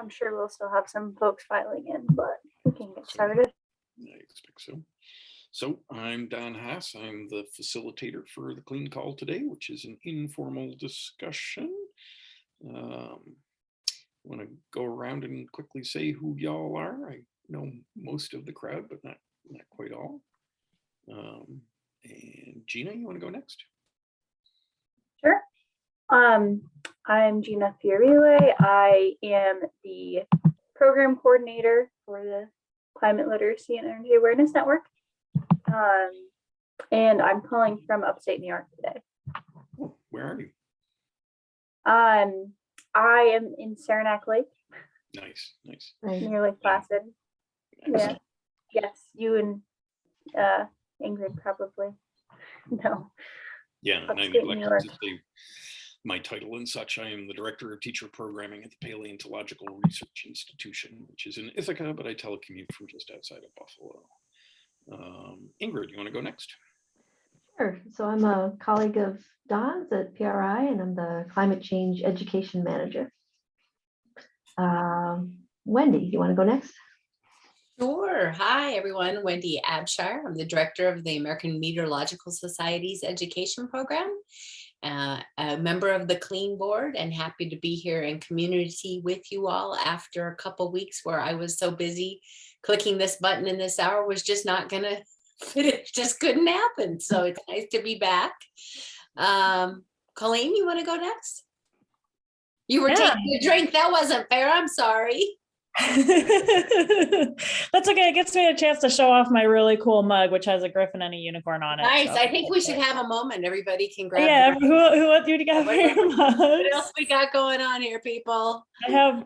I'm sure we'll still have some folks filing in, but we can get started. I expect so. So I'm Don Haas. I'm the facilitator for the Clean Call today, which is an informal discussion. I want to go around and quickly say who y'all are. I know most of the crowd, but not quite all. And Gina, you want to go next? Sure. I'm Gina Fiorile. I am the program coordinator for the Climate Literacy and Energy Awareness Network. And I'm calling from upstate New York today. Oh, where are you? I am in Saranac Lake. Nice. Near Lake Placid. Yeah. Yes, you and Ingrid probably know. Yeah, and I neglected to say my title and such. I am the director of teacher programming at the Paleontological Research Institution, which is in Ithaca, but I telecommute from just outside of Buffalo. Ingrid, you want to go next? Sure. So I'm a colleague of Don's at PRI, and I'm the climate change education manager. Wendy, you want to go next? Sure. Hi, everyone. Wendy Abshire. I'm the director of the American Meteorological Society's education program, a member of the Clean Board, and happy to be here in community with you all after a couple weeks where I was so busy clicking this button in this hour was just not going to fit. It just couldn't happen. So it's nice to be back. Colleen, you want to go next? You were taking a drink. That wasn't fair. I'm sorry. That's okay. It gets me a chance to show off my really cool mug, which has a griffin and a unicorn on it. Nice. So. I think we should have a moment. Everybody can grab. Yeah. What do you got for your mugs? What else we got going on here, people? I have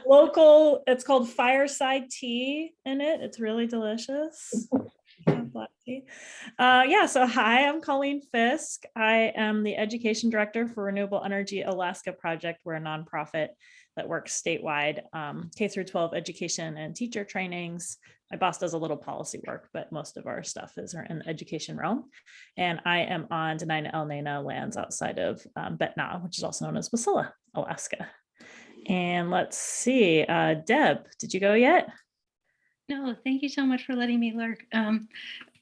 local. It's called Fireside Tea in it. It's really delicious. Black tea. So hi, I'm Colleen Fisk. I am the education director for Renewable Energy Alaska Project. We're a nonprofit that works statewide, K through 12 education and teacher trainings. My boss does a little policy work, but most of our stuff is in the education realm. And I am on Dena'ina Elnena lands outside of Betna, which is also known as Wasilla, Alaska. And let's see, Deb, did you go yet? No, thank you so much for letting me lurk.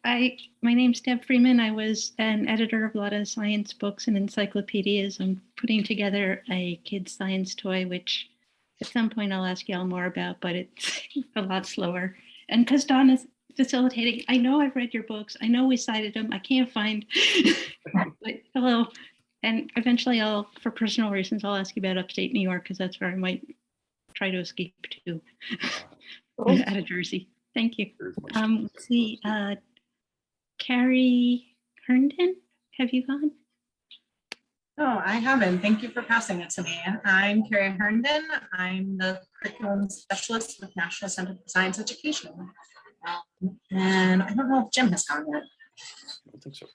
My name's Deb Freeman. I was an editor of a lot of science books and encyclopedias. I'm putting together a kid's science toy, which at some point I'll ask y'all more about, but it's a lot slower. And because Dawn is facilitating, I know I've read your books. I know we cited them. I can't find, but hello. And eventually for personal reasons, I'll ask you about upstate New York, because that's where I might try to escape to. Out of Jersey. Thank you. Let's see, Carrie Herndon, have you gone? Oh, I haven't. Thank you for passing it to me. I'm Carrie Herndon. I'm the curriculum specialist with National Center for Science Education. And I don't know if Jim has gone yet. I don't think so.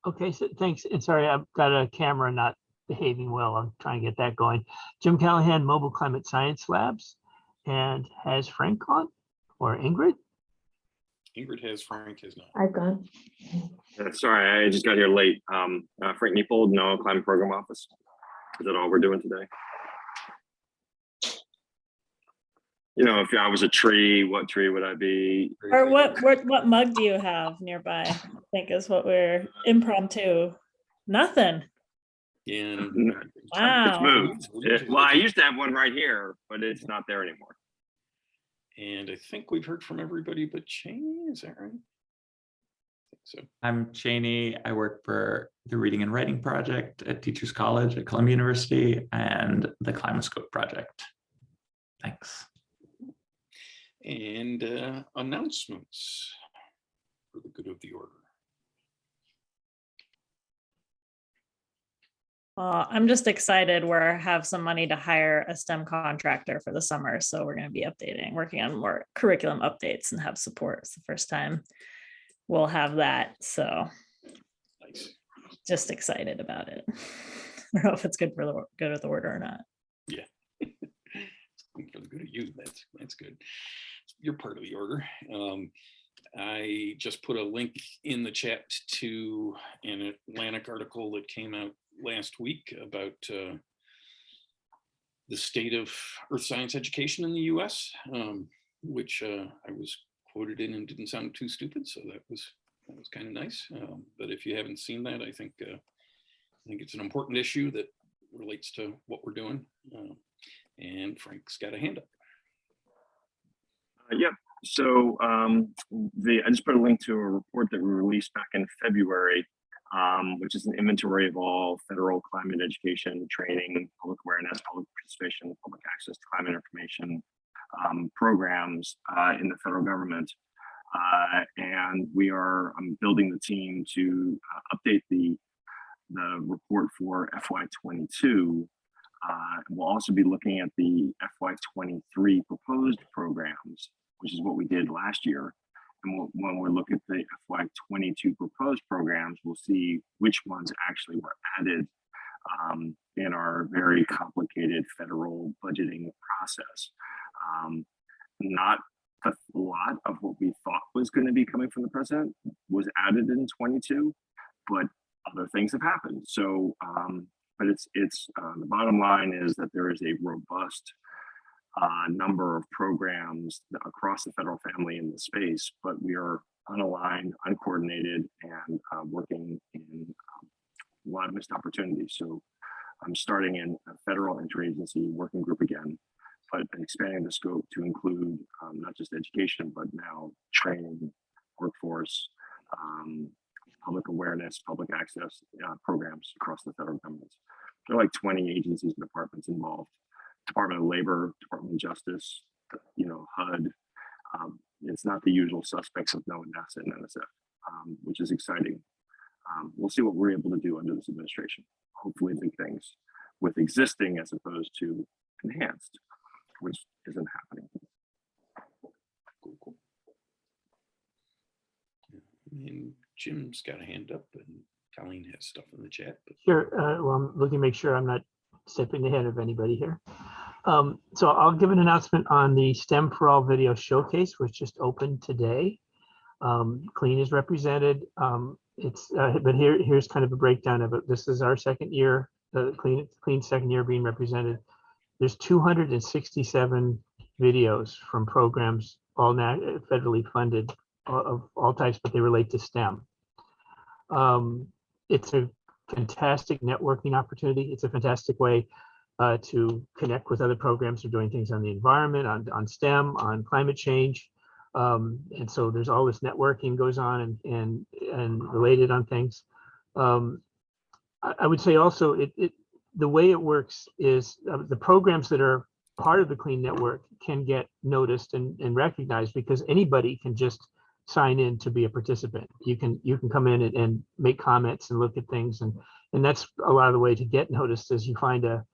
Okay, so thanks. And sorry, I've got a camera not behaving well. I'm trying to get that going. Jim Callahan, Mobile Climate Science Labs. And has Frank gone or Ingrid? Ingrid has, Frank has not. I've gone. Sorry, I just got here late. Frank Neapold, NOAA Climate Program Office. Is that all we're doing today? You know, if I was a tree, what tree would I be? Or what mug do you have nearby? I think is what we're impromptu. Nothing. Yeah. Wow. It's moved. Well, I used to have one right here, but it's not there anymore. And I think we've heard from everybody but Cheney. Is that right? I think so. I'm Cheney. I work for the Reading and Writing Project at Teachers College at Columbia University and the Climascope Project. Thanks. And announcements for the good of the order. I'm just excited. We have some money to hire a STEM contractor for the summer. So we're going to be working on more curriculum updates and have support. It's the first time we'll have that. So nice. Just excited about it. I don't know if it's good for the good of the order or not. Yeah. For the good of you, that's good. You're part of the order. I just put a link in the chat to an Atlantic article that came out last week about the state of earth science education in the US, which I was quoted in and didn't sound too stupid. So that was kind of nice. But if you haven't seen that, I think it's an important issue that relates to what we're doing. And Frank's got a hand up. Yeah. So I just put a link to a report that we released back in February, which is an inventory of all federal climate education, training, public awareness, public participation, public access to climate information programs in the federal government. And I'm building the team to update the report for FY22. We'll also be looking at the FY23 proposed programs, which is what we did last year. And when we look at the FY22 proposed programs, we'll see which ones actually were added in our very complicated federal budgeting process. Not a lot of what we thought was going to be coming from the president was added in 22, but other things have happened. So, but it's the bottom line is that there is a robust number of programs across the federal family in the space, but we are unaligned, uncoordinated, and working in a lot of missed opportunities. So I'm starting in a federal interagency working group again, but expanding the scope to include not just education, but now training, workforce, public awareness, public access programs across the federal government. There are like 20 agencies and departments involved. Department of Labor, Department of Justice, HUD. It's not the usual suspects of NOAA, NASA, and NSF, which is exciting. We'll see what we're able to do under this administration. Hopefully big things with existing as opposed to enhanced, which isn't happening. Cool. And Jim's got a hand up, and Colleen has stuff in the chat. But... Sure. Well, I'm looking to make sure I'm not stepping ahead of anybody here. So I'll give an announcement on the STEM for All video showcase, which just opened today. Clean is represented. But here's kind of a breakdown of it. This is our second year, Clean second year being represented. There's 267 videos from programs, all federally funded of all types, but they relate to STEM. It's a fantastic networking opportunity. It's a fantastic way to connect with other programs who are doing things on the environment, on STEM, on climate change. And so there's all this networking goes on and related on things. I would say also the way it works is the programs that are part of the Clean Network can get noticed and recognized because anybody can just sign in to be a participant. You can come in and make comments and look at things, and that's a lot of the way to get noticed is you find a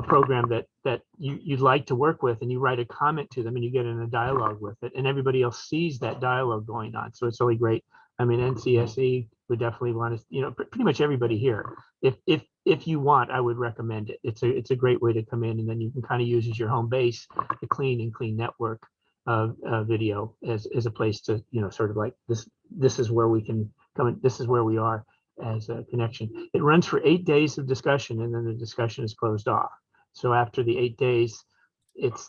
program that you'd like to work with, and you write a comment to them, and you get in a dialogue with it, and everybody else sees that dialogue going on. So it's really great. I mean, NCSE would definitely want to, pretty much everybody here. If you want, I would recommend it. It's a great way to come in, and then you can kind of use as your home base the Clean Network video as a place to sort of like this is where we can come in, this is where we are as a connection. It runs for 8 days of discussion, and then the discussion is closed off. So after the 8 days, it's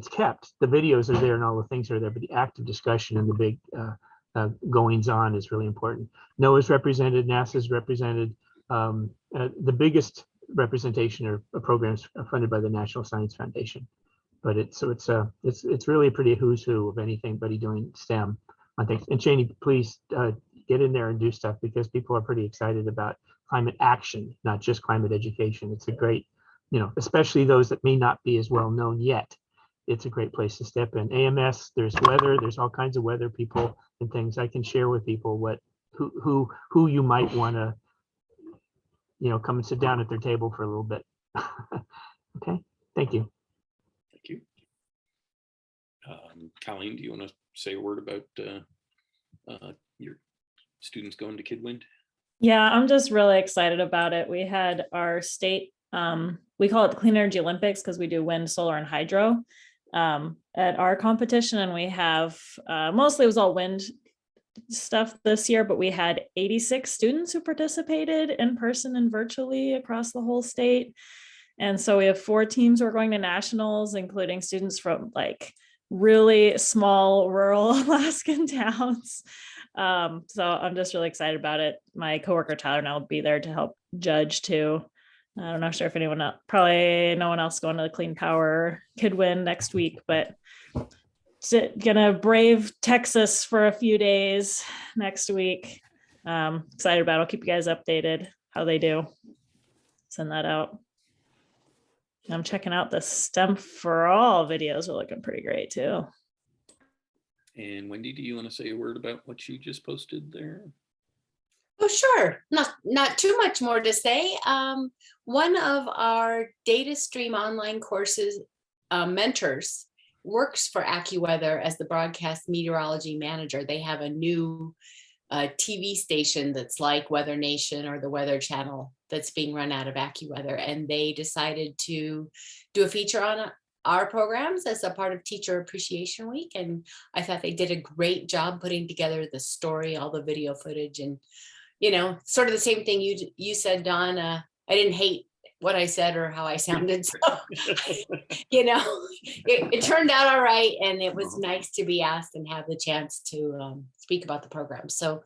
kept. The videos are there and all the things are there, but the active discussion and the big goings on is really important. NOAA is represented, NASA is represented. The biggest representation are programs funded by the National Science Foundation. But it's really a pretty who's who of anybody doing STEM on things. And Cheney, please get in there and do stuff because people are pretty excited about climate action, not just climate education. It's a great, especially those that may not be as well known yet. It's a great place to step in. AMS, there's weather, there's all kinds of weather people and things. I can share with people who you might want to, come and sit down at their table for a little bit. Okay, thank you. Thank you. Colleen, do you want to say a word about your students going to Kidwind? Yeah, I'm just really excited about it. We had our state, we call it the Clean Energy Olympics because we do wind, solar, and hydro at our competition. And we have, mostly it was all wind stuff this year, but we had 86 students who participated in person and virtually across the whole state. And so we have 4 teams who are going to nationals, including students from like really small rural Alaskan towns. So I'm just really excited about it. My coworker Tyler and I will be there to help judge too. I'm not sure if anyone else, probably no one else going to the Clean Power could win next week, but gonna brave Texas for a few days next week. Excited about it. I'll keep you guys updated how they do. Send that out. I'm checking out the STEM for All videos are looking pretty great too. And Wendy, do you want to say a word about what you just posted there? Oh, sure. Not too much more to say. One of our data stream online courses mentors works for AccuWeather as the broadcast meteorology manager. They have a new TV station that's like Weather Nation or the Weather Channel that's being run out of AccuWeather, and they decided to do a feature on our programs as a part of Teacher Appreciation Week. And I thought they did a great job putting together the story, all the video footage, and sort of the same thing you said, Dawn. I didn't hate what I said or how I sounded. So, it turned out all right. And it was nice to be asked and have the chance to speak about the program. So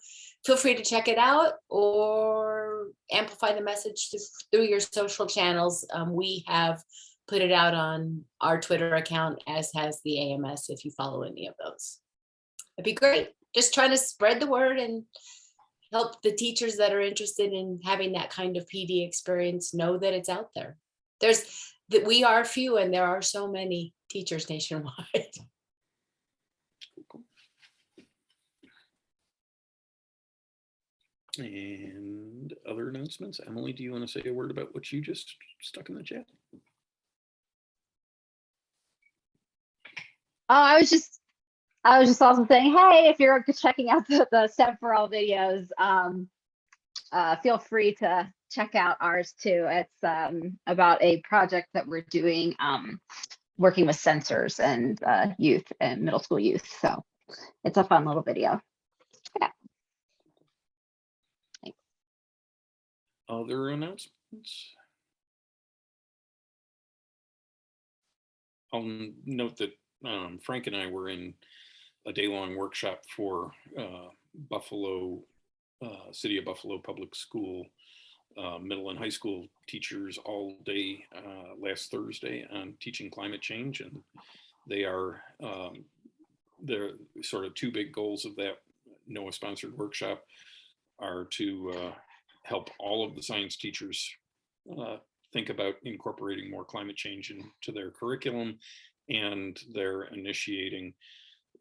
feel free to check it out or amplify the message through your social channels. We have put it out on our Twitter account, as has the AMS, if you follow any of those. It'd be great. Just trying to spread the word and help the teachers that are interested in having that kind of PD experience know that it's out there. We are few and there are so many teachers nationwide. And other announcements? Emily, do you want to say a word about what you just stuck in the chat? Oh, I was just also saying, hey, if you're checking out the STEM for All videos, feel free to check out ours too. It's about a project that we're doing, working with sensors and youth and middle school youth. So it's a fun little video. Yeah. Thanks. Other announcements? I'll note that Frank and I were in a day-long workshop for Buffalo, City of Buffalo Public School, middle and high school teachers all day last Thursday on teaching climate change. And they are, they're sort of 2 big goals of that NOAA sponsored workshop are to help all of the science teachers think about incorporating more climate change into their curriculum, and they're initiating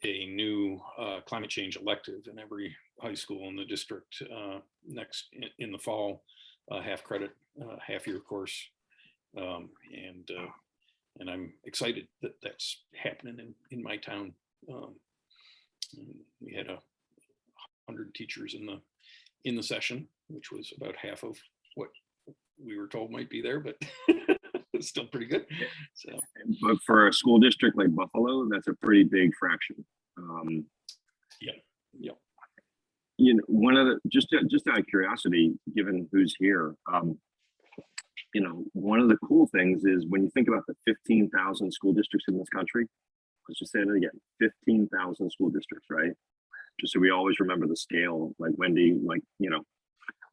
a new climate change elective in every high school in the district next in the fall, half credit, half-year course, and I'm excited that that's happening in my town. We had 100 teachers in the session, which was about half of what we were told might be there, but it's still pretty good. So, but for a school district like Buffalo, that's a pretty big fraction. Yeah. One of the just out of curiosity, given who's here, one of the cool things is when you think about the 15,000 school districts in this country. Let's just say it again: 15,000 school districts, right? Just so we always remember the scale. Like Wendy,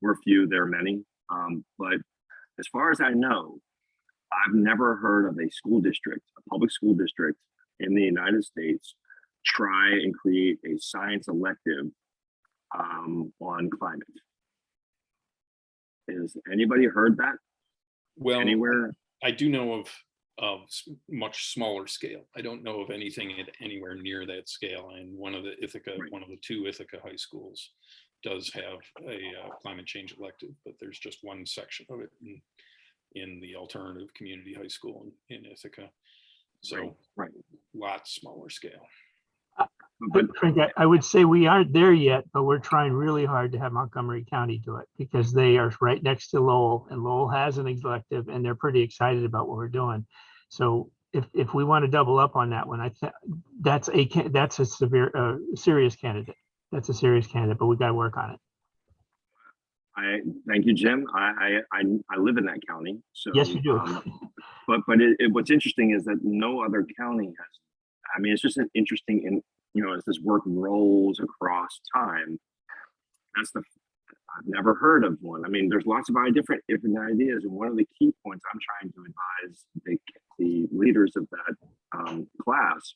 we're few, there are many. But as far as I know, I've never heard of a school district, a public school district in the United States, try and create a science elective on climate. Has anybody heard that? Well, anywhere? I do know of much smaller scale. I don't know of anything at anywhere near that scale. And one of the 2 Ithaca high schools does have a climate change elective, but there's just one section of it in the alternative community high school in Ithaca. So right. Lots smaller scale. But Frank, I would say we aren't there yet, but we're trying really hard to have Montgomery County do it because they are right next to Lowell, and Lowell has an elective, and they're pretty excited about what we're doing. So if we want to double up on that one, that's a serious candidate. That's a serious candidate, but we got to work on it. Thank you, Jim. I live in that county, so yes, you do. what's interesting is that no other county has. I mean, it's just an interesting, as this work rolls across time. I've never heard of one. I mean, there's lots of different ideas, and one of the key points I'm trying to advise the leaders of that class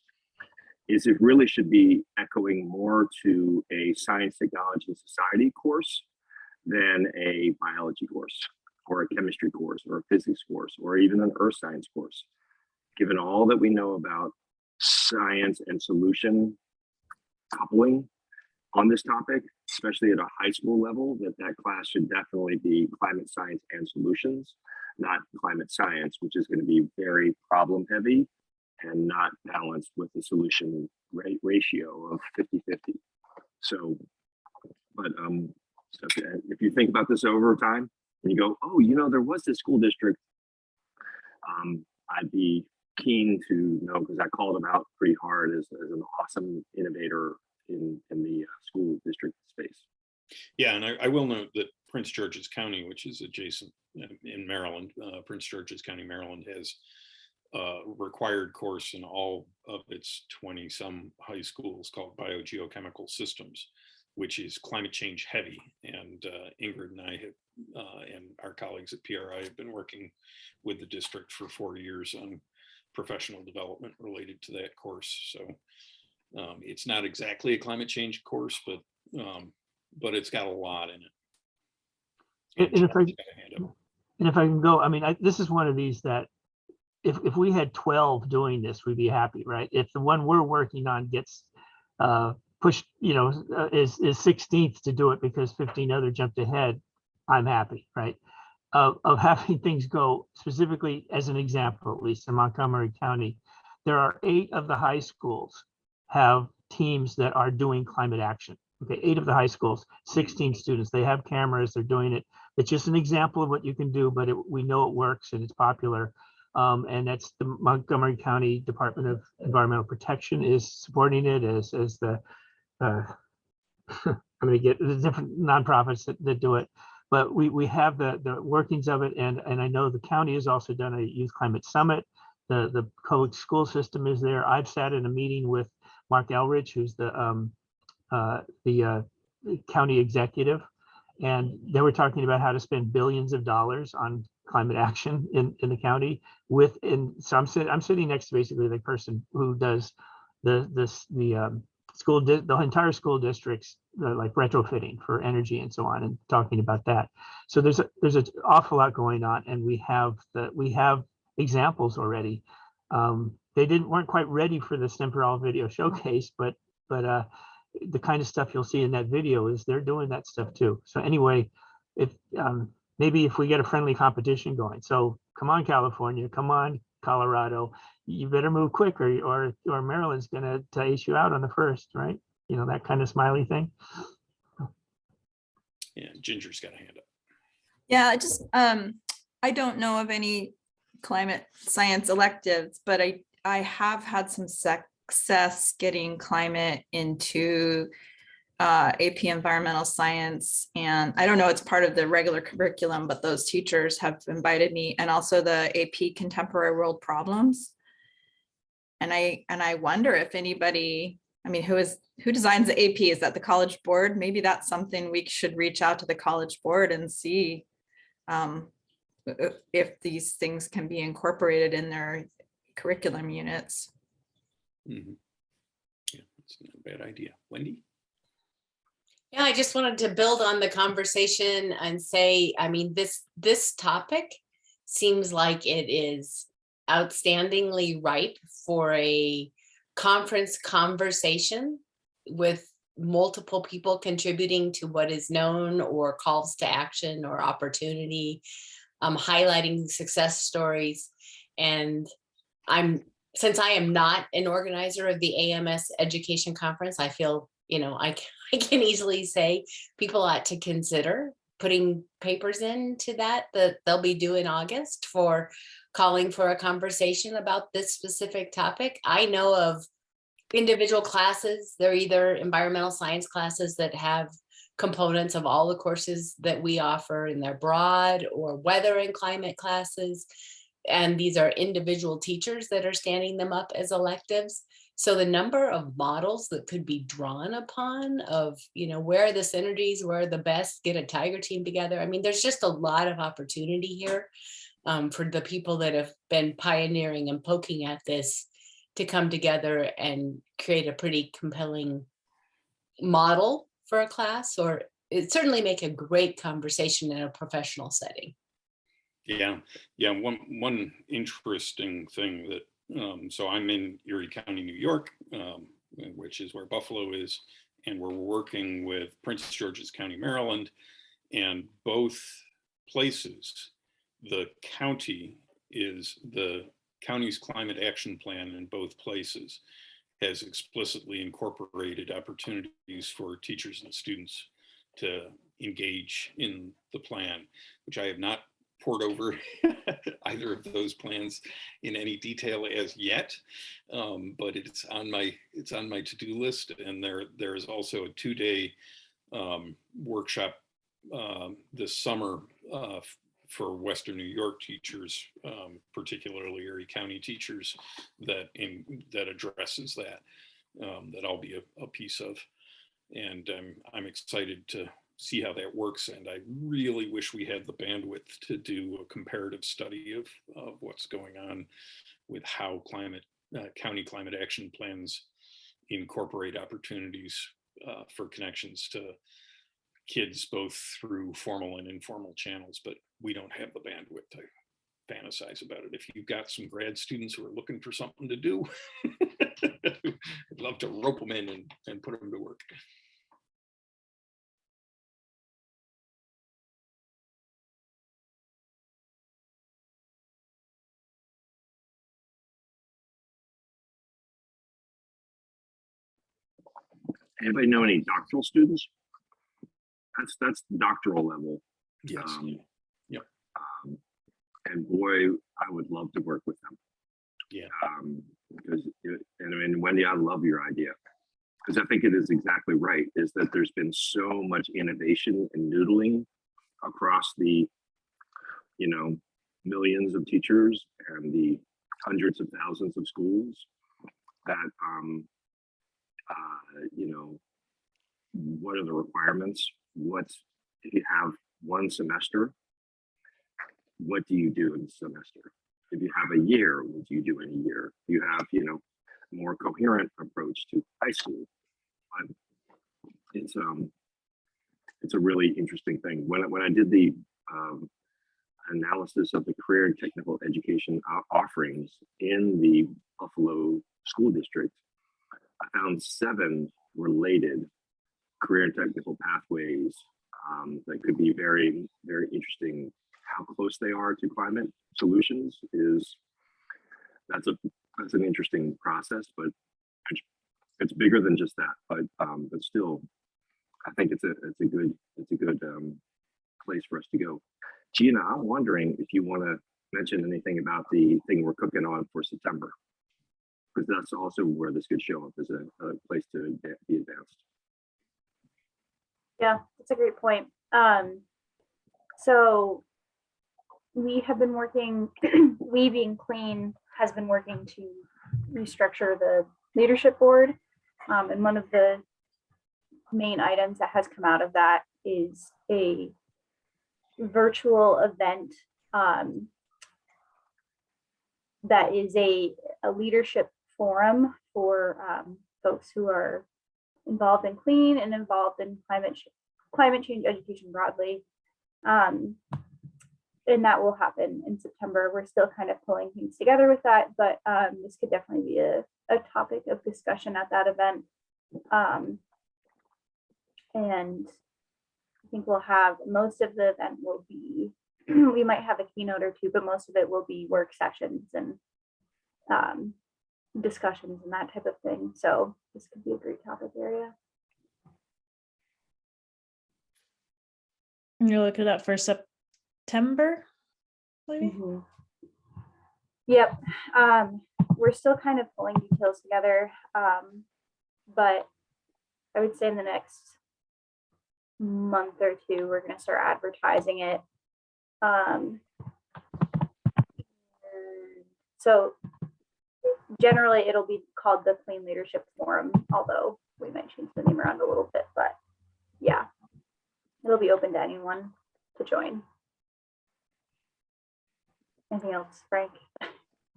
is it really should be echoing more to a science, technology, and society course than a biology course or a chemistry course or a physics course or even an earth science course. Given all that we know about science and solution coupling on this topic, especially at a high school level, that class should definitely be climate science and solutions, not climate science, which is going to be very problem heavy and not balanced with the solution ratio of 50-50. So, but so if you think about this over time and you go, oh, there was this school district, I'd be keen to know, because I called him out pretty hard as an awesome innovator in the school district space. Yeah, and I will note that Prince George's County, which is adjacent in Maryland, Prince George's County, Maryland, has a required course in all of its 20-some high schools called Biogeochemical Systems, which is climate change heavy. And Ingrid and I have, and our colleagues at PRI have been working with the district for 4 years on professional development related to that course. So it's not exactly a climate change course, but it's got a lot in it. And if I can go, I mean, this is one of these that if we had 12 doing this, we'd be happy, right? If the one we're working on gets pushed, is 16th to do it because 15 other jumped ahead, I'm happy, right? Of having things go specifically, as an example, at least in Montgomery County, there are 8 of the high schools have teams that are doing climate action. Okay, 8 of the high schools, 16 students, they have cameras, they're doing it. It's just an example of what you can do, but we know it works and it's popular. And that's the Montgomery County Department of Environmental Protection is supporting it as the, I'm going to get the different nonprofits that do it. But we have the workings of it. And I know the county has also done a youth climate summit. The public school system is there. I've sat in a meeting with Mark Elridge, who's the county executive, and they were talking about how to spend billions of dollars on climate action in the county. So I'm sitting next to basically the person who does the entire school districts like retrofitting for energy and so on, and talking about that. So there's an awful lot going on, and we have examples already. They weren't quite ready for the STEM for All video showcase, but the kind of stuff you'll see in that video is they're doing that stuff too. So anyway, maybe if we get a friendly competition going, so come on California, come on Colorado, you better move quick or Maryland's gonna ace you out on the first, right? That kind of smiley thing. Yeah, Ginger's got a hand up. Yeah, I don't know of any climate science electives, but I have had some success getting climate into AP Environmental Science, and I don't know, it's part of the regular curriculum, but those teachers have invited me, and also the AP Contemporary World Problems. And I wonder if anybody, I mean, who designs the AP? Is that the College Board? Maybe that's something we should reach out to the College Board and see if these things can be incorporated in their curriculum units. Mm-hmm. Yeah, that's not a bad idea. Wendy? Yeah, I just wanted to build on the conversation and say, I mean, this topic seems like it is outstandingly ripe for a conference conversation with multiple people contributing to what is known or calls to action or opportunity, highlighting success stories. And since I am not an organizer of the AMS Education Conference, I feel, I can easily say people ought to consider putting papers into that they'll be due in August for calling for a conversation about this specific topic. I know of individual classes. They're either environmental science classes that have components of all the courses that we offer, and they're broad, or weather and climate classes. and these are individual teachers that are standing them up as electives. So the number of models that could be drawn upon of, where are the synergies, where are the best, get a tiger team together. I mean, there's just a lot of opportunity here for the people that have been pioneering and poking at this to come together and create a pretty compelling model for a class, or it certainly make a great conversation in a professional setting. Yeah. One interesting thing that, so I'm in Erie County, New York, which is where Buffalo is, and we're working with Prince George's County, Maryland, and both places, the county's climate action plan in both places has explicitly incorporated opportunities for teachers and students to engage in the plan, which I have not poured over either of those plans in any detail as yet, but it's on my to-do list. And there is also a 2-day workshop this summer for Western New York teachers, particularly Erie County teachers, that addresses that I'll be a piece of, and I'm excited to see how that works. And I really wish we had the bandwidth to do a comparative study of what's going on with how county climate action plans incorporate opportunities for connections to kids, both through formal and informal channels, but we don't have the bandwidth to fantasize about it. If you've got some grad students who are looking for something to do, I'd love to rope them in and put them to work. Anybody know any doctoral students? That's doctoral level. Yes. Yep. And boy, I would love to work with them. Yeah. Because, and I mean, Wendy, I love your idea, because I think it is exactly right, is that there's been so much innovation and noodling across the, millions of teachers and the hundreds of thousands of schools that, what are the requirements? If you have one semester, what do you do in a semester? If you have a year, what do you do in a year? You have, a more coherent approach to high school. It's a really interesting thing. When I did the analysis of the career and technical education offerings in the Buffalo school district, I found 7 related career and technical pathways that could be very, very interesting. How close they are to climate solutions that's an interesting process, but it's bigger than just that. But still, I think it's a good place for us to go. Gina, I'm wondering if you want to mention anything about the thing we're cooking on for September, because that's also where this could show up as a place to be advanced. Yeah, that's a great point. So we have been working, we being Clean has been working to restructure the leadership board. And one of the main items that has come out of that is a virtual event that is a leadership forum for folks who are involved in Clean and involved in climate change education broadly. And that will happen in September. We're still kind of pulling things together with that, but this could definitely be a topic of discussion at that event. And I think we'll have most of the event will be, we might have a keynote or two, but most of it will be work sessions and discussions and that type of thing. So this could be a great topic area. And you're looking at for September, maybe? Mm-hmm. Yep. We're still kind of pulling details together, but I would say in the next month or two, we're going to start advertising it. So generally it'll be called the Clean Leadership Forum, although we might change the name around a little bit, but yeah, it'll be open to anyone to join. Anything else, Frank?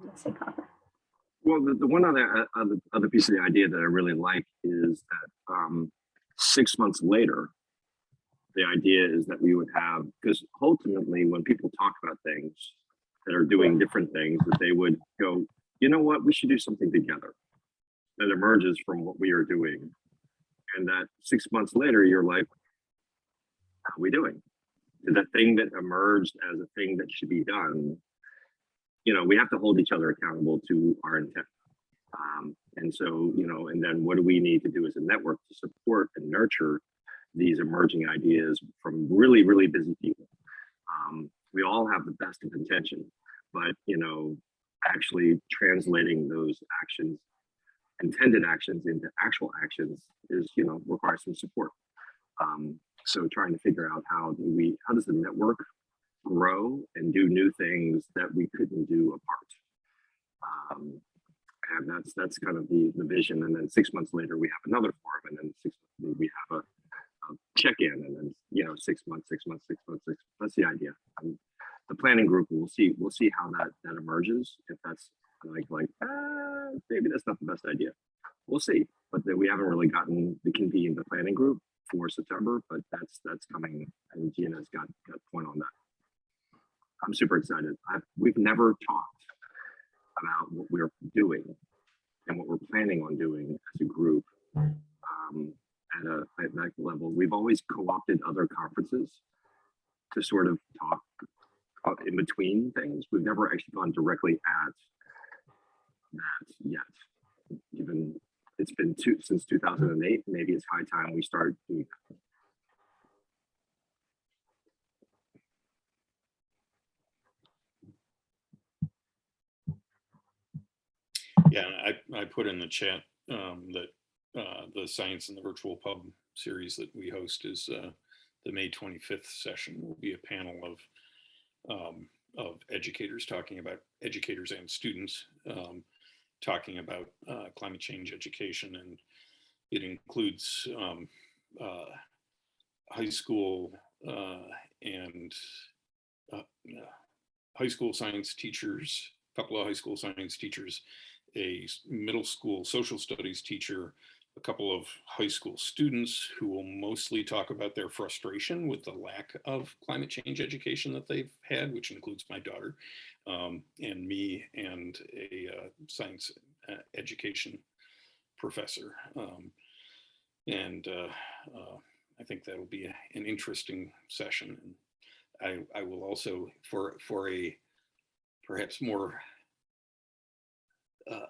Missing on that. Well, the one other piece of the idea that I really like is that 6 months later, the idea is that we would have, because ultimately when people talk about things that are doing different things, that they would go, you know what, we should do something together that emerges from what we are doing. And that 6 months later, you're like, how are we doing? The thing that emerged as a thing that should be done, you know, we have to hold each other accountable to our intent. And so, you know, and then what do we need to do as a network to support and nurture these emerging ideas from really, really busy people? We all have the best of intention, but, you know, actually translating those actions, intended actions into actual actions is, you know, requires some support. So trying to figure out how does the network grow and do new things that we couldn't do apart. And that's kind of the vision. And then 6 months later, we have another forum, and then 6 months we have a check-in, and then, you know, 6 months. That's the idea. The planning group, we'll see how that emerges. If that's like maybe that's not the best idea. We'll see. But then we haven't really gotten the convene the planning group for September, but that's coming, and Gina's got point on that. I'm super excited. We've never talked about what we're doing and what we're planning on doing as a group at that level. We've always co-opted other conferences to sort of talk in between things. We've never actually gone directly at that yet. Even it's been since 2008. Maybe it's high time we start doing that. Yeah, I put in the chat that the Science in the Virtual Pub series that we host is the May 25th session. Will be a panel of educators educators and students talking about climate change education, and it includes high school and high school science teachers, a couple of high school science teachers, a middle school social studies teacher, a couple of high school students who will mostly talk about their frustration with the lack of climate change education that they've had, which includes my daughter, and me, and a science education professor. And I think that'll be an interesting session. And I will also, for a perhaps more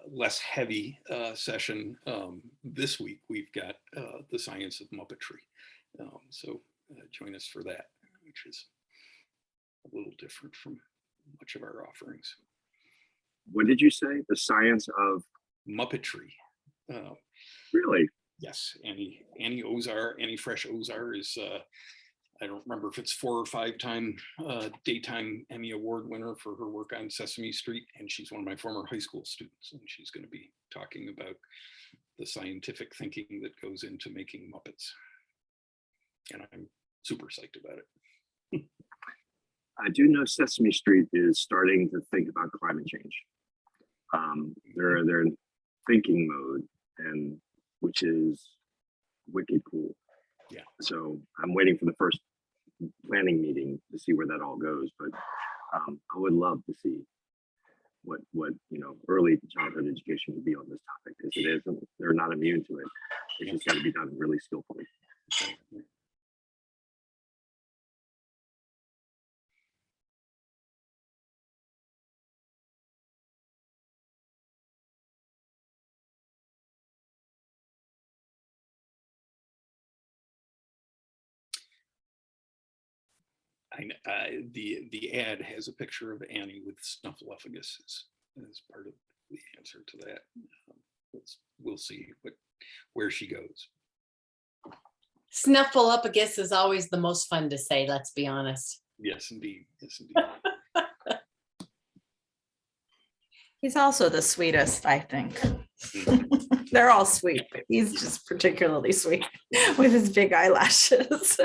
less heavy session this week, we've got the Science of Muppetry. So join us for that, which is a little different from much of our offerings. What did you say? The Science of Muppetry. Really? Yes, Annie Ozar, Annie Fresh Ozar is, I don't remember if it's 4 or 5 time daytime Emmy Award winner for her work on Sesame Street. And she's one of my former high school students. And she's going to be talking about the scientific thinking that goes into making Muppets. And I'm super psyched about it. I do know Sesame Street is starting to think about climate change. They're in thinking mode, and which is wicked cool. Yeah. So I'm waiting for the first planning meeting to see where that all goes. But I would love to see what early childhood education would be on this topic, because it isn't. They're not immune to it. It's just got to be done really skillfully. The ad has a picture of Annie with snuffleupagus as part of the answer to that. We'll see where she goes. Snuffleupagus is always the most fun to say, let's be honest. Yes, indeed. Yes, indeed. He's also the sweetest, I think. They're all sweet, but he's just particularly sweet with his big eyelashes.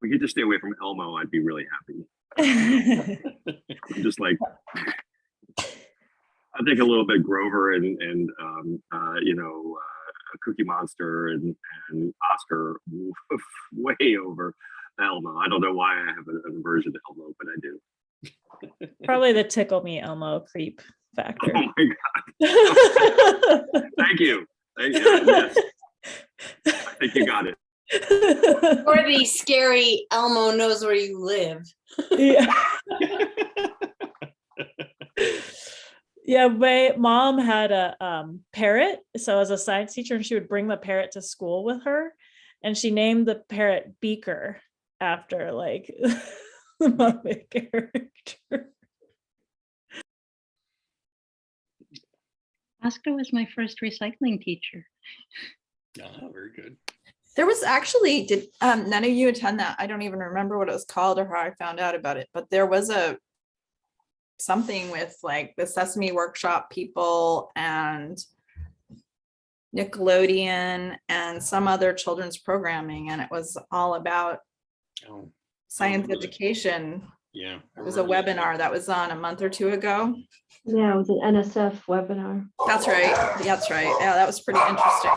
We could just stay away from Elmo, I'd be really happy. I'm just like, I think a little bit Grover and you know, Cookie Monster and Oscar way over Elmo. I don't know why I have an aversion to Elmo, but I do. Probably the tickle me Elmo creep factor. Oh my God. Thank you. Thank you. Yes. I think you got it. Or the scary Elmo knows where you live. Yeah. Yeah, my mom had a parrot. So as a science teacher, she would bring the parrot to school with her, and she named the parrot Beaker after like the Muppet character. Oscar was my first recycling teacher. Ah, very good. There was actually, did none of you attend that? I don't even remember what it was called or how I found out about it, but there was something with like the Sesame Workshop people and Nickelodeon and some other children's programming, and it was all about science education. Yeah. It was a webinar that was on a month or two ago. Yeah, it was an NSF webinar. That's right. That's right. Yeah, that was pretty interesting.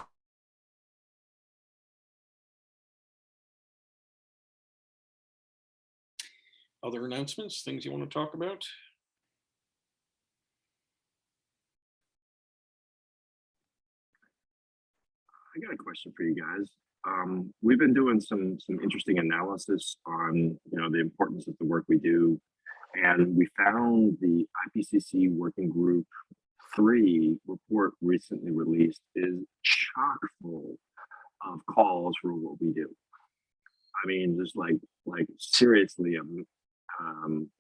Other announcements, things you want to talk about? I got a question for you guys. We've been doing some interesting analysis on the importance of the work we do, and we found the IPCC Working Group 3 report recently released is chock full of calls for what we do. I mean, just like seriously,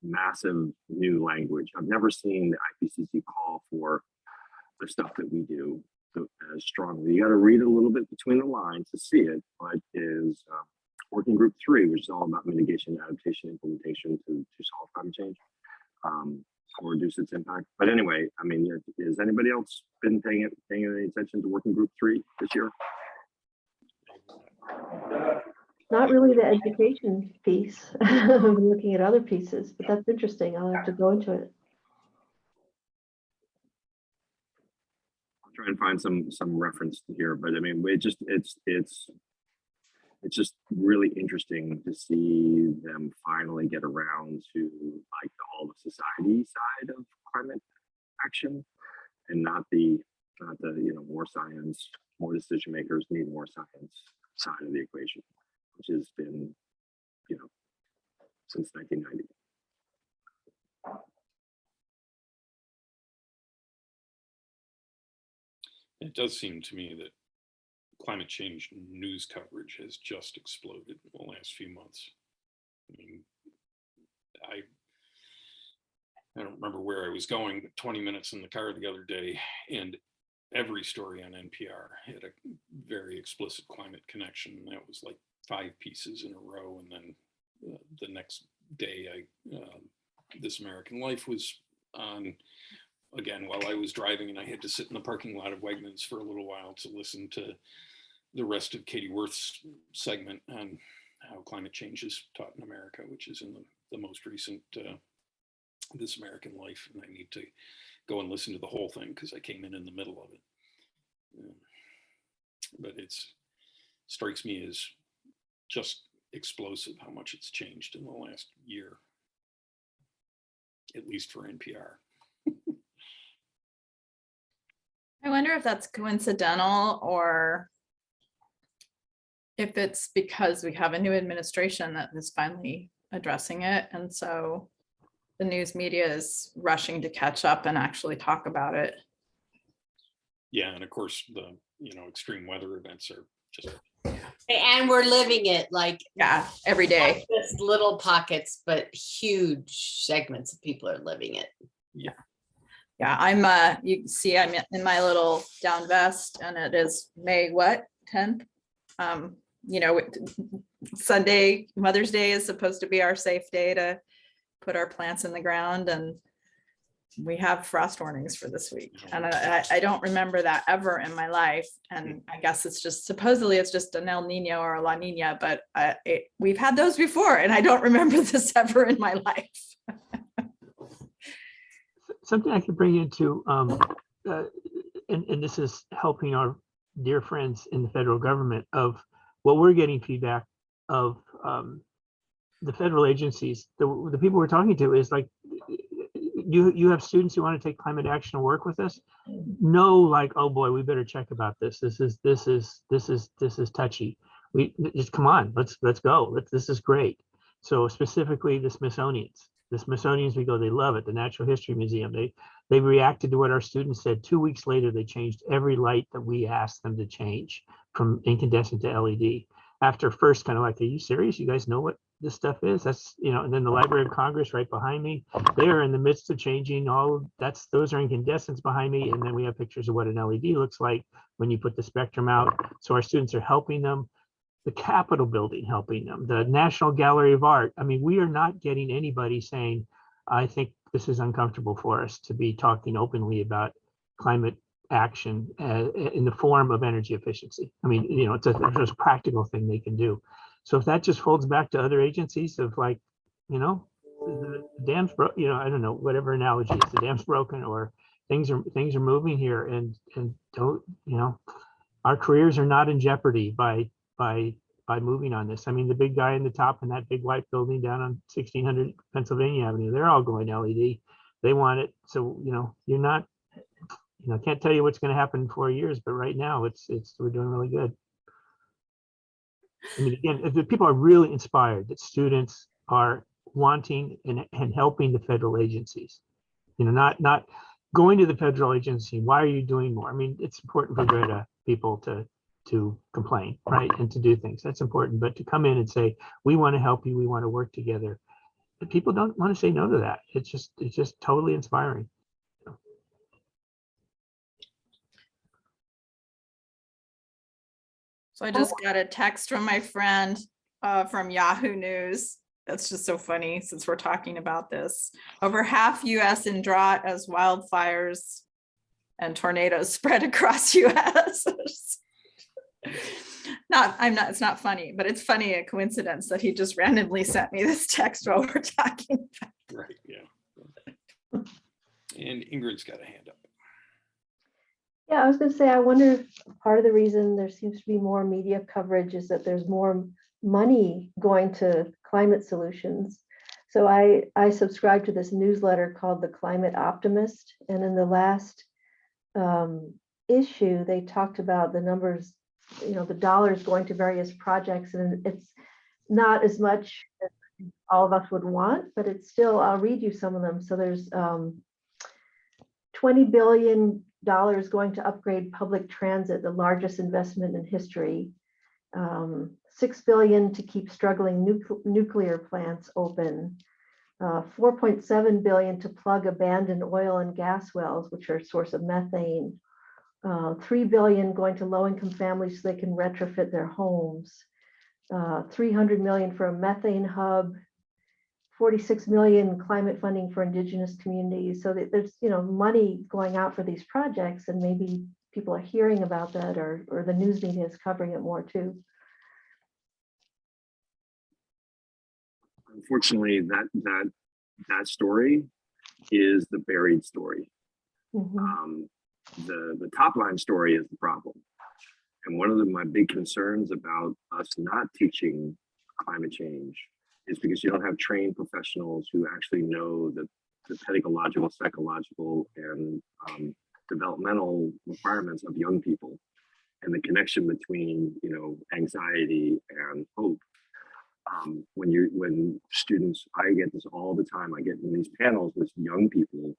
massive new language. I've never seen the IPCC call for the stuff that we do as strongly. You got to read a little bit between the lines to see it, but is Working Group 3, which is all about mitigation, adaptation, implementation to solve climate change or reduce its impact. But anyway, I mean, has anybody else been paying any attention to Working Group 3 this year? Not really the education piece. I'm looking at other pieces, but that's interesting. I'll have to go into it. I'll try and find some reference here, but I mean, it's just really interesting to see them finally get around to like all the society side of climate action, and not the more science, more decision makers need more science side of the equation, which has been since 1990. It does seem to me that climate change news coverage has just exploded in the last few months. I mean, I don't remember where I was going, but 20 minutes in the car the other day, and every story on NPR had a very explicit climate connection. That was like 5 pieces in a row, and then the next day, This American Life was on again while I was driving, and I had to sit in the parking lot of Wegmans for a little while to listen to the rest of Katie Worth's segment on how climate change is taught in America, which is in the most recent This American Life, and I need to go and listen to the whole thing because I came in the middle of it. But it strikes me as just explosive how much it's changed in the last year, at least for NPR. I wonder if that's coincidental or if it's because we have a new administration that is finally addressing it. And so the news media is rushing to catch up and actually talk about it. Yeah, and of course the extreme weather events are just. And we're living it like every day. Not just little pockets, but huge segments of people are living it. Yeah. Yeah, I'm you see I'm in my little down vest, and it is May 10th. Sunday, Mother's Day is supposed to be our safe day to put our plants in the ground, and we have frost warnings for this week. And I don't remember that ever in my life. And I guess it's just, supposedly it's just an El Nino or a La Nina, but we've had those before and I don't remember this ever in my life. Something I could bring into, and this is helping our dear friends in the federal government, of what we're getting feedback of the federal agencies, the people we're talking to, is like, you have students who want to take climate action and work with us. No, like, oh boy, we better check about this. This is touchy. We just, come on, let's go. This is great. So specifically the Smithsonian's, we go, they love it. The Natural History Museum, they reacted to what our students said. 2 weeks later, they changed every light that we asked them to change from incandescent to LED. After first kind of like, are you serious? You guys know what this stuff is? That's, and then the Library of Congress right behind me, they are in the midst of changing those are incandescents behind me. And then we have pictures of what an LED looks like when you put the spectrum out. So our students are helping them. The Capitol building helping them, the National Gallery of Art. I mean, we are not getting anybody saying, I think this is uncomfortable for us to be talking openly about climate action in the form of energy efficiency. I mean, it's a practical thing they can do. So if that just folds back to other agencies of like, the dam's broke, I don't know, whatever analogy is, the dam's broken, or things are moving here, and don't, our careers are not in jeopardy by moving on this. I mean, the big guy in the top in that big white building down on 1600 Pennsylvania Avenue, they're all going LED. They want it. So, you're not, can't tell you what's going to happen in 4 years, but right now we're doing really good. I mean, again, if the people are really inspired that students are wanting and helping the federal agencies, not going to the federal agency, why are you doing more? I mean, it's important for Greta people to complain, right, and to do things. That's important. But to come in and say, we want to help you, we want to work together, people don't want to say no to that. It's just totally inspiring. So I just got a text from my friend from Yahoo News. That's just so funny since we're talking about this. Over half US in drought as wildfires and tornadoes spread across US. It's not funny, but it's funny, a coincidence that he just randomly sent me this text while we're talking. Right, yeah. And Ingrid's got a hand up. Yeah, I was going to say, I wonder if part of the reason there seems to be more media coverage is that there's more money going to climate solutions. So I subscribe to this newsletter called The Climate Optimist. And in the last issue, they talked about the numbers, the dollars going to various projects. And it's not as much as all of us would want, but it's still, I'll read you some of them. So there's $20 billion going to upgrade public transit, the largest investment in history. $6 billion to keep struggling nuclear plants open. $4.7 billion to plug abandoned oil and gas wells, which are a source of methane. $3 billion going to low-income families so they can retrofit their homes. $300 million for a methane hub. $46 million climate funding for indigenous communities. So that there's money going out for these projects, and maybe people are hearing about that, or the news media is covering it more too. Unfortunately, that story is the buried story. Mm-hmm. The top line story is the problem. And one of my big concerns about us not teaching climate change is because you don't have trained professionals who actually know the pedagogical, psychological, and developmental requirements of young people, and the connection between anxiety and hope. When students, I get this all the time. I get in these panels with young people,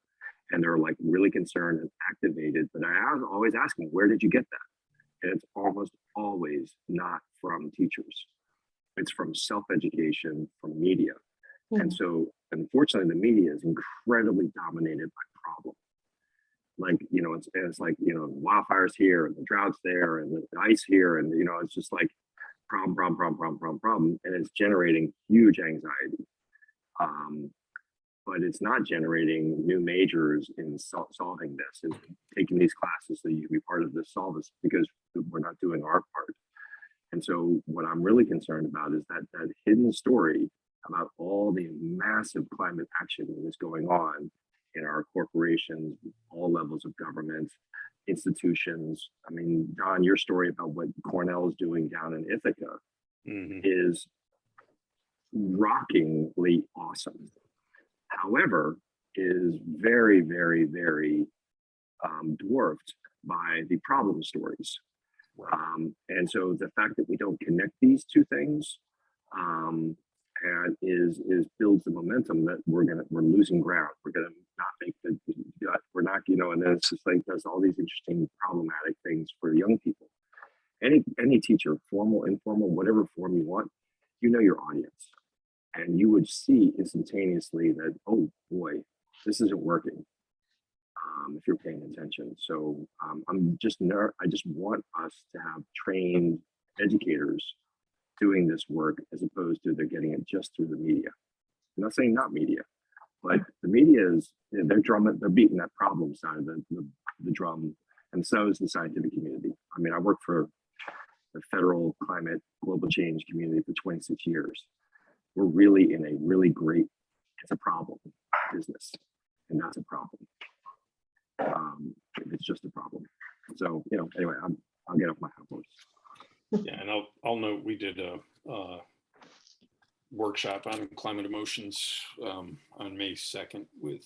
and they're like really concerned and activated. But I always ask them, where did you get that? And it's almost always not from teachers. It's from self-education, from media. Mm-hmm. And so, unfortunately, the media is incredibly dominated by problem. Like, it's like, wildfires here, and the droughts there, and the ice here, and, it's just like problem. And it's generating huge anxiety. but it's not generating new majors in solving this and taking these classes so you can be part of this, solve this, because we're not doing our part. And so what I'm really concerned about is that hidden story about all the massive climate action that is going on in our corporations, all levels of government, institutions. I mean, Don, your story about what Cornell is doing down in Ithaca is rockingly awesome. However, is very, very, very dwarfed by the problem stories. And so the fact that we don't connect these two things and is builds the momentum that we're losing ground. We're gonna not make we're not, and then it's just like does all these interesting problematic things for young people. Any teacher, formal, informal, whatever form you want, your audience. And you would see instantaneously that, oh boy, this isn't working. If you're paying attention. So I just want us to have trained educators doing this work as opposed to they're getting it just through the media. I'm not saying not media, but the media is, they're beating that problem side of the drum, and so is the scientific community. I mean, I worked for the federal climate global change community for 26 years. We're really in a really great, it's a problem business, and that's a problem. It's just a problem. So, anyway, I'll get off my high horse. Yeah, and I'll note we did a workshop on climate emotions on May 2nd with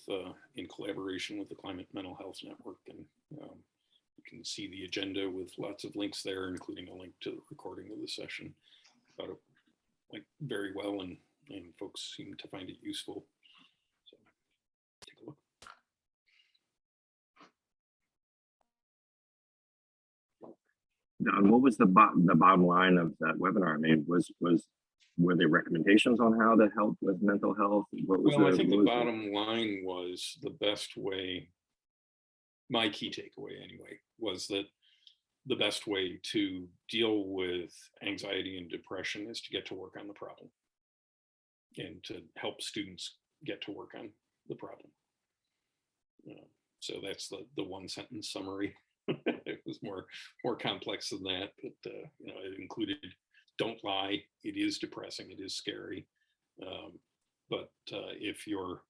in collaboration with the Climate Mental Health Network, and you can see the agenda with lots of links there, including a link to the recording of the session. Thought it went very well, and folks seem to find it useful. So take a look. Don, what was the bottom line of that webinar? I mean, were there recommendations on how to help with mental health? I think the bottom line was the best way, my key takeaway anyway, was that the best way to deal with anxiety and depression is to get to work on the problem and to help students get to work on the problem. So that's the one sentence summary. It was more complex than that, but it included don't lie. It is depressing. It is scary. But if you're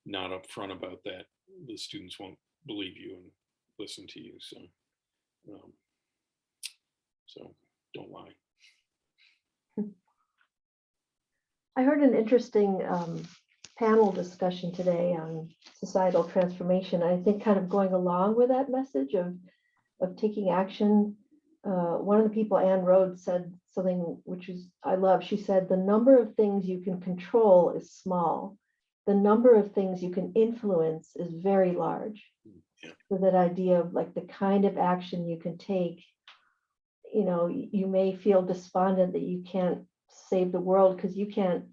not upfront about that, the students won't believe you and listen to you. So don't lie. I heard an interesting panel discussion today on societal transformation. I think kind of going along with that message of taking action. One of the people, Ann Rhodes, said something which is I love. She said, the number of things you can control is small. The number of things you can influence is very large. Yeah. So that idea of like the kind of action you can take, you may feel despondent that you can't save the world because you can't,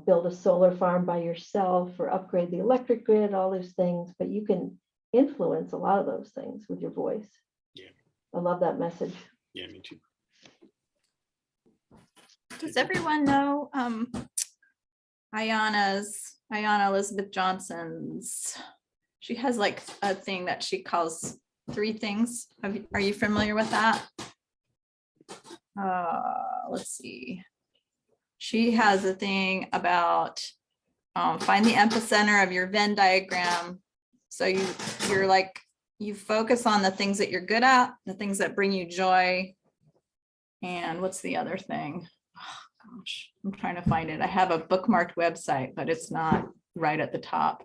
build a solar farm by yourself or upgrade the electric grid, all those things, but you can influence a lot of those things with your voice. Yeah. I love that message. Yeah, me too. Does everyone know Ayana Elizabeth Johnson's? She has like a thing that she calls 3 things. Are you familiar with that? Let's see. She has a thing about find the epicenter of your Venn diagram. So you're like, you focus on the things that you're good at, the things that bring you joy. And what's the other thing? Oh, gosh, I'm trying to find it. I have a bookmarked website, but it's not right at the top.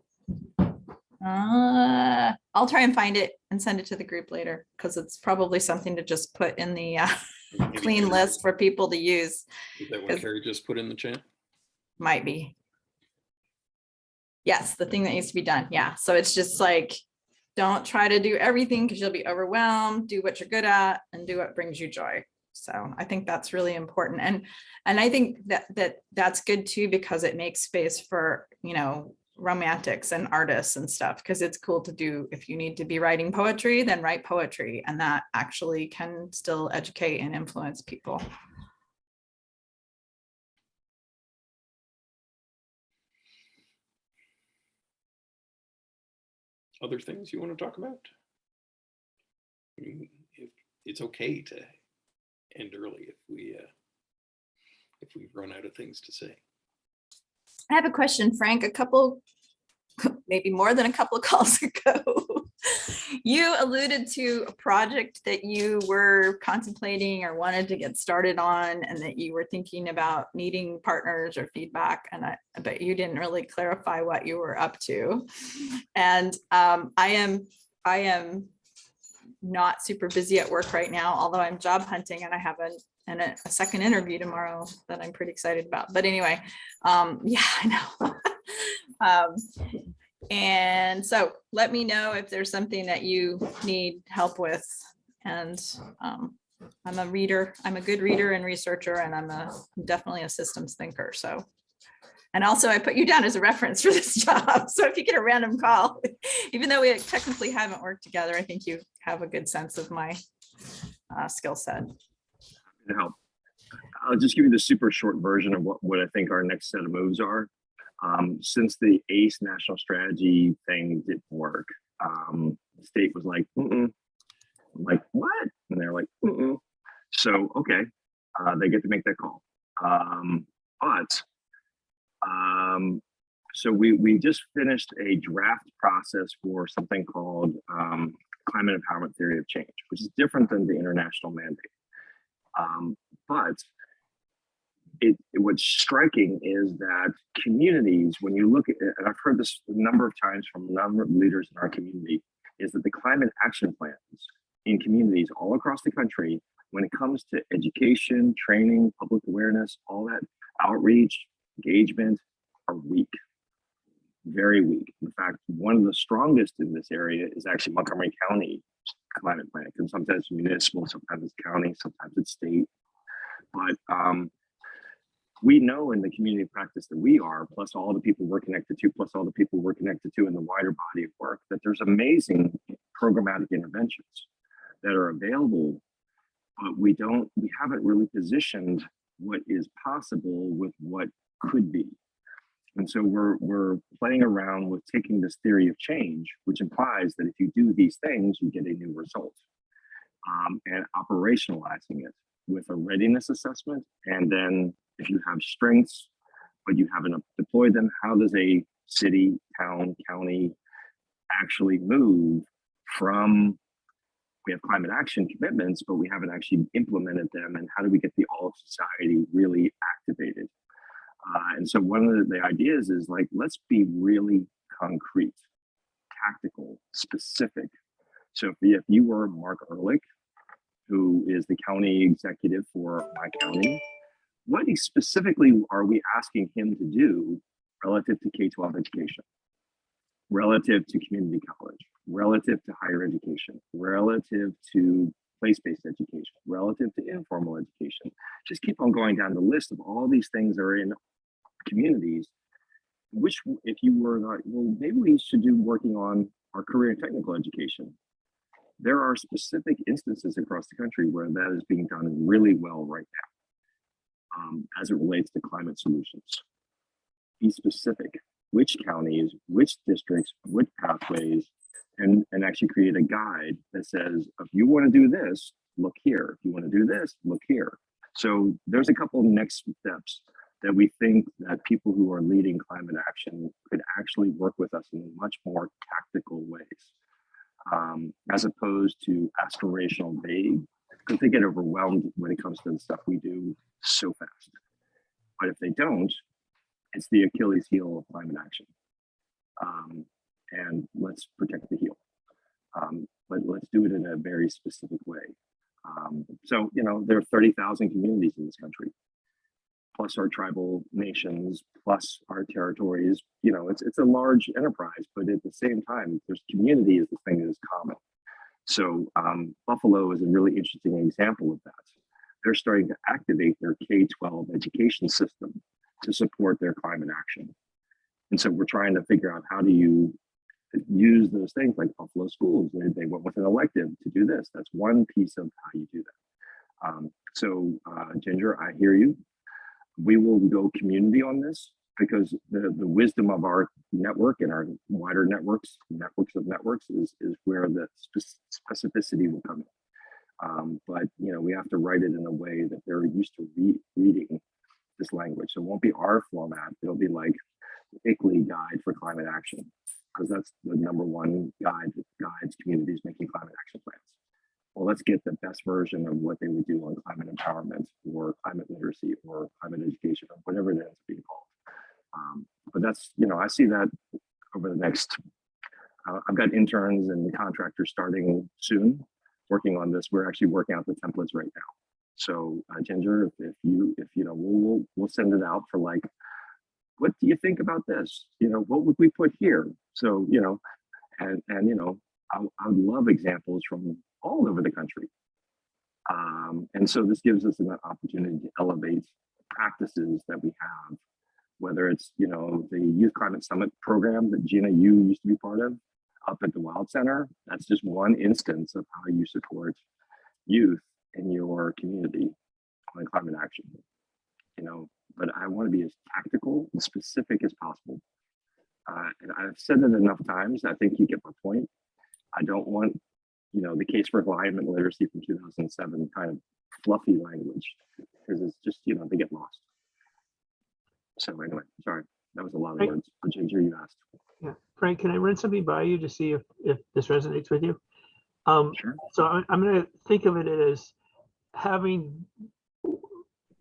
I'll try and find it and send it to the group later, because it's probably something to just put in the clean list for people to use. Is that what Carrie just put in the chat? Might be. Yes, the thing that needs to be done. Yeah. So it's just like, don't try to do everything because you'll be overwhelmed. Do what you're good at and do what brings you joy. So I think that's really important. And I think that's good too, because it makes space for, romantics and artists and stuff, because it's cool to do. If you need to be writing poetry, then write poetry, and that actually can still educate and influence people. other things you want to talk about? I mean, it's okay to end early if we've run out of things to say. I have a question, Frank. Maybe more than a couple of calls ago, you alluded to a project that you were contemplating or wanted to get started on, and that you were thinking about needing partners or feedback. And I bet you didn't really clarify what you were up to. And I am not super busy at work right now, although I'm job hunting, and I have a second interview tomorrow that I'm pretty excited about. But anyway, yeah, I know. And so let me know if there's something that you need help with. And I'm a reader. I'm a good reader and researcher, and I'm definitely a systems thinker. So, and also I put you down as a reference for this job. So if you get a random call, even though we technically haven't worked together, I think you have a good sense of my skill set. To help. I'll just give you the super short version of what I think our next set of moves are. Since the ACE national strategy thing didn't work, the state was like, I'm like, what? And they're like, So, okay, they get to make that call. So we just finished a draft process for something called climate empowerment theory of change, which is different than the international mandate. But what's striking is that communities, when you look at it, and I've heard this a number of times from a number of leaders in our community, is that the climate action plans in communities all across the country, when it comes to education, training, public awareness, all that outreach, engagement, are weak, very weak. In fact, one of the strongest in this area is actually Montgomery County climate plan, because sometimes it's municipal, sometimes it's county, sometimes it's state. But we know in the community practice that we are, plus all the people we're connected to, plus all the people we're connected to in the wider body of work, that there's amazing programmatic interventions that are available, but we haven't really positioned what is possible with what could be. And so we're playing around with taking this theory of change, which implies that if you do these things, you get a new result, and operationalizing it with a readiness assessment. And then if you have strengths, but you haven't deployed them, how does a city, town, county actually move from, we have climate action commitments, but we haven't actually implemented them, and how do we get the all of society really activated? And so one of the ideas is like, let's be really concrete, tactical, specific. So if you were Mark Ehrlich, who is the county executive for my county, what specifically are we asking him to do relative to K-12 education, relative to community college, relative to higher education, relative to place-based education, relative to informal education? Just keep on going down the list of all these things that are in communities, which if you were not, well, maybe we should do working on our career and technical education. There are specific instances across the country where that is being done really well right now, as it relates to climate solutions. Be specific, which counties, which districts, which pathways, and actually create a guide that says, if you want to do this, look here. If you want to do this, look here. So there's a couple of next steps that we think that people who are leading climate action could actually work with us in much more tactical ways, as opposed to aspirational vague, because they get overwhelmed when it comes to the stuff we do so fast. But if they don't, it's the Achilles heel of climate action. And let's protect the heel. But let's do it in a very specific way. So, there are 30,000 communities in this country, plus our tribal nations, plus our territories. It's a large enterprise, but at the same time, there's community is the thing that is common. So Buffalo is a really interesting example of that. They're starting to activate their K-12 education system to support their climate action. And so we're trying to figure out, how do you use those things, like Buffalo schools? They went with an elective to do this. That's one piece of how you do that. So Ginger, I hear you. We will go community on this. because the wisdom of our network and our wider networks of networks is where the specificity will come in. But we have to write it in a way that they're used to reading this language. So it won't be our format. It'll be like the ICLEI guide for climate action, because that's the #1 guide that guides communities making climate action plans. Well, let's get the best version of what they would do on climate empowerment or climate literacy or climate education or whatever it ends up being called. But that's, I see that over the next, I've got interns and contractors starting soon working on this. We're actually working out the templates right now. So Ginger, if we'll send it out for like, what do you think about this? What would we put here? So, I would love examples from all over the country. And so this gives us an opportunity to elevate practices that we have, whether it's, the Youth Climate Summit program that Gina, you used to be part of up at the Wild Center. That's just one instance of how you support youth in your community on climate action. But I want to be as tactical and specific as possible. And I've said it enough times, I think you get my point. I don't want, the case for climate literacy from 2007 kind of fluffy language, because it's just, they get lost. So anyway, sorry, that was a lot of words. But Ginger, you asked. Yeah, Frank, can I run something by you to see if this resonates with you? Sure. So I'm going to think of it as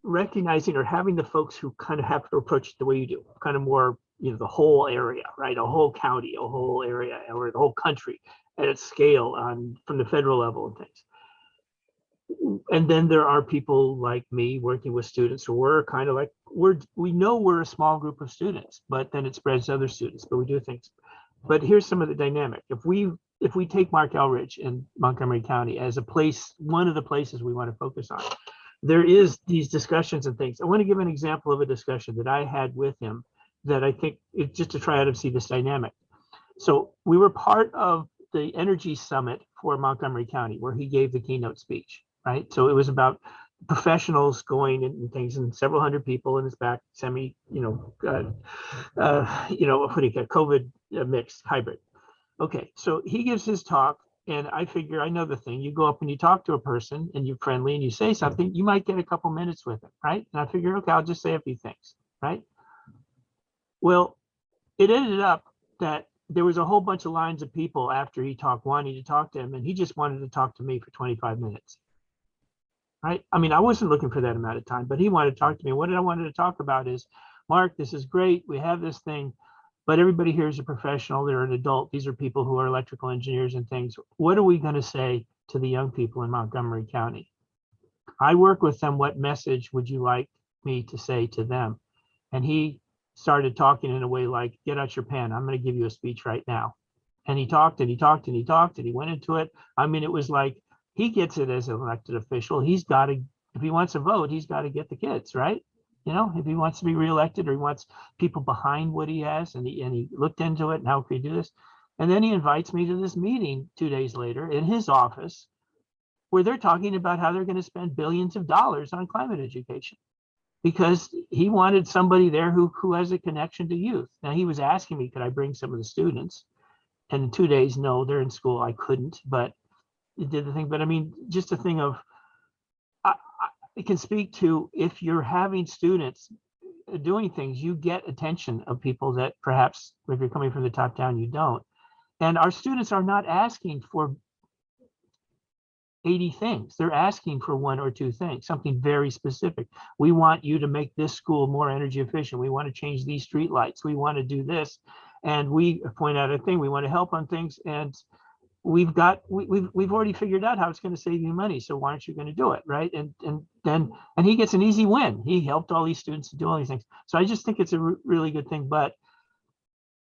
recognizing or having the folks who kind of have to approach it the way you do, kind of more, the whole area, right? A whole county, a whole area, or the whole country at its scale from the federal level and things. And then there are people like me working with students who we're kind of like, we know we're a small group of students, but then it spreads to other students, but we do things. But here's some of the dynamic. If we take Mark Elridge in Montgomery County as a place, one of the places we want to focus on, there is these discussions and things. I want to give an example of a discussion that I had with him that I think it's just to try out and see this dynamic. So we were part of the energy summit for Montgomery County where he gave the keynote speech, right? So it was about professionals going and things, and several hundred people in his back, COVID mixed hybrid. Okay, so he gives his talk, and I figure I know the thing. You go up and you talk to a person, and you're friendly, and you say something. You might get a couple minutes with him, right? And I figure, okay, I'll just say a few things, right? Well, it ended up that there was a whole bunch of lines of people after he talked wanting to talk to him, and he just wanted to talk to me for 25 minutes. Right? I mean, I wasn't looking for that amount of time, but he wanted to talk to me. What I wanted to talk about is, Mark, this is great. We have this thing, but everybody here is a professional. They're an adult. These are people who are electrical engineers and things. What are we going to say to the young people in Montgomery County? I work with them. What message would you like me to say to them? And he started talking in a way like, get out your pen. I'm going to give you a speech right now. And he talked and he talked and he talked and he went into it. I mean, it was like, he gets it as an elected official. He's got to, if he wants a vote, he's got to get the kids, right? If he wants to be reelected or he wants people behind what he has, and he looked into it and how can he do this? And then he invites me to this meeting 2 days later in his office where they're talking about how they're going to spend billions of dollars on climate education because he wanted somebody there who has a connection to youth. Now he was asking me, could I bring some of the students? And in 2 days, no, they're in school. I couldn't, but it did the thing. But I mean, just a thing of, it can speak to if you're having students doing things, you get attention of people that perhaps if you're coming from the top down, you don't. And our students are not asking for 80 things. They're asking for 1 or 2 things, something very specific. We want you to make this school more energy efficient. We want to change these street lights. We want to do this. And we point out a thing, we want to help on things. And we've already figured out how it's going to save you money. So why aren't you going to do it, right? And he gets an easy win. He helped all these students to do all these things. So I just think it's a really good thing. But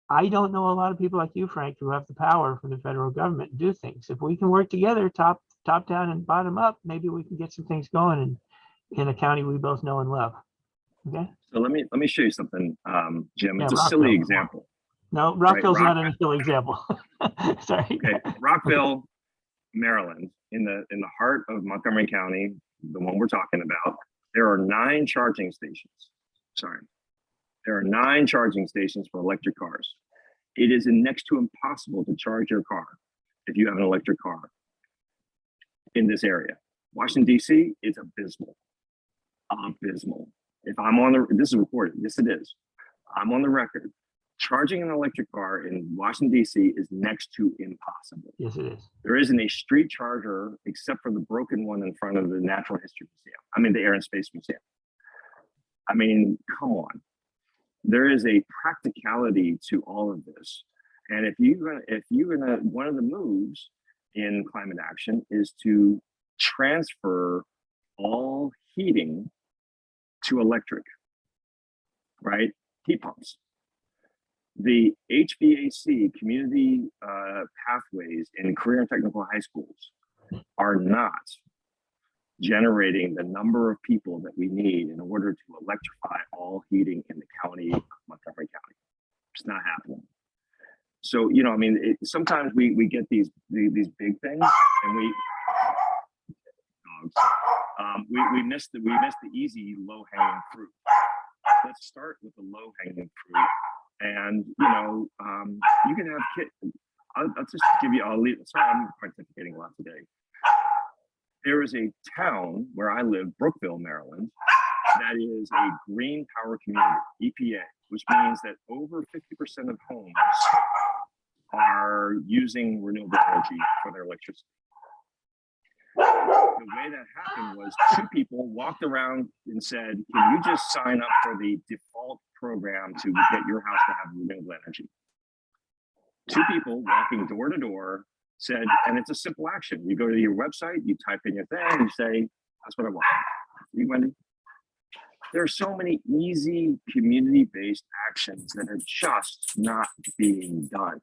I don't know a lot of people like you, Frank, who have the power from the federal government to do things. If we can work together, top down and bottom up, maybe we can get some things going in a county we both know and love. Okay. So let me show you something, Jim. It's a Rockville. silly example. No, Rockville's right, not a silly example. Sorry. Okay, Rockville, Maryland, in the heart of Montgomery County, the one we're talking about, there are 9 charging stations. Sorry. There are 9 charging stations for electric cars. It is next to impossible to charge your car if you have an electric car in this area. Washington, D.C., it's abysmal. Abysmal. If I'm on the, this is recorded, yes it is. I'm on the record. Charging an electric car in Washington, D.C. is next to impossible. Yes, it is. There isn't a street charger except for the broken one in front of the Natural History Museum. I mean, the Air and Space Museum. I mean, come on. There is a practicality to all of this. And if you're gonna, one of the moves in climate action is to transfer all heating to electric, right? Heat pumps. The HVAC community pathways in career and technical high schools are not generating the number of people that we need in order to electrify all heating in the county of Montgomery County. It's not happening. So, you know, I mean, sometimes we get these big things and we miss the easy low hanging fruit. Let's start with the low hanging fruit. And, you know, you can have kids. I'll just give you, sorry, I'm pontificating a lot today. There is a town where I live, Brookville, Maryland, that is a green power community, EPA, which means that over 50% of homes are using renewable energy for their electricity. The way that happened was 2 people walked around and said, can you just sign up for the default program to get your house to have renewable energy? 2 people walking door to door said, and it's a simple action. You go to your website, you type in your thing, you say, that's what I want. You, Wendy? There are so many easy community-based actions that are just not being done.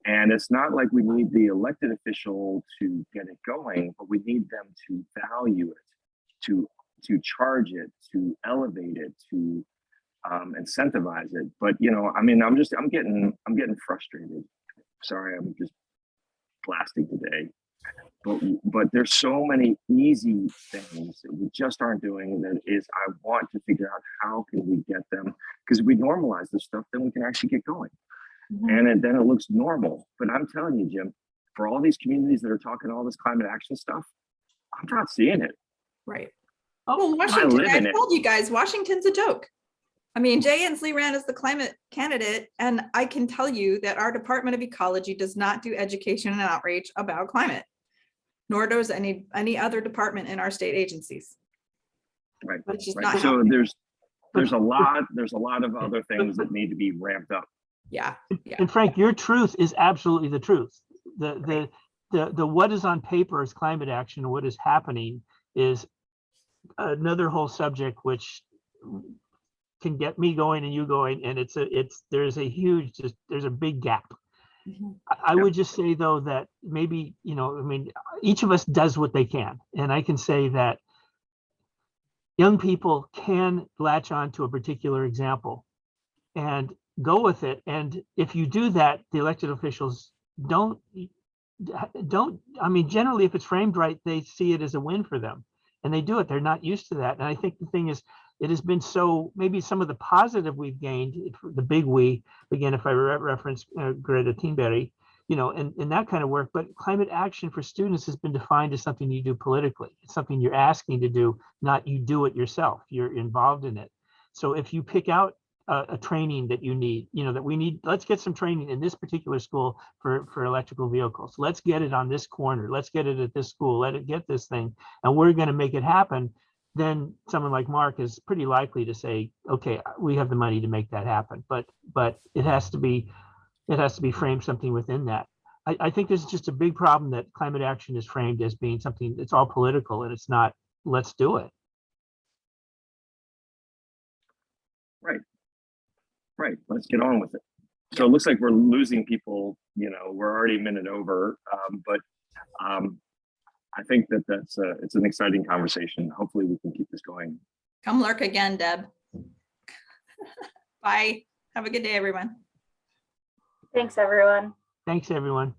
And it's not like we need the elected official to get it going, but we need them to value it, to charge it, to elevate it, to incentivize it. But you know, I mean, I'm getting frustrated. Sorry, I'm just blasting today. But there's so many easy things that we just aren't doing. That is, I want to figure out how can we get them, because if we normalize this stuff, then we can actually get going. And then it looks normal. But I'm telling you, Jim, for all these communities that are talking all this climate action stuff, I'm not seeing it. Right. Oh, Well, Washington, I told you guys, Washington's a joke. I mean, Jay Inslee ran as the climate candidate, and I can tell you that our Department of Ecology does not do education and outreach about climate, nor does any other department in our state agencies. Right. But it's just Right. not So happening. there's a lot of other things that need to be ramped up. Yeah. And Frank, your truth is absolutely the truth. The what is on paper is climate action, and what is happening is another whole subject which can get me going and you going, and there's a big gap. I would just say though that maybe, you know, I mean, each of us does what they can, and I can say that young people can latch on to a particular example and go with it. And if you do that, the elected officials don't, I mean, generally, if it's framed right, they see it as a win for them and they do it. They're not used to that. And I think the thing is, it has been so, maybe some of the positive we've gained, the big we, again, if I reference Greta Thunberg, you know, and that kind of work, but climate action for students has been defined as something you do politically. It's something you're asking to do, not you do it yourself. You're involved in it. So if you pick out a training that you need, you know, that we need, let's get some training in this particular school for electrical vehicles. Let's get it on this corner. Let's get it at this school. Let it get this thing. And we're going to make it happen. Then someone like Mark is pretty likely to say, okay, we have the money to make that happen. But it has to be framed something within that. I think there's just a big problem that climate action is framed as being something that's all political, and it's not. Let's do it. Right. Let's get on with it. So it looks like we're losing people. You know, we're already a minute over, but I think that's it's an exciting conversation. Hopefully we can keep this going. Come lurk again, Deb. Bye. Have a good day, everyone. Thanks, everyone. Thanks, everyone.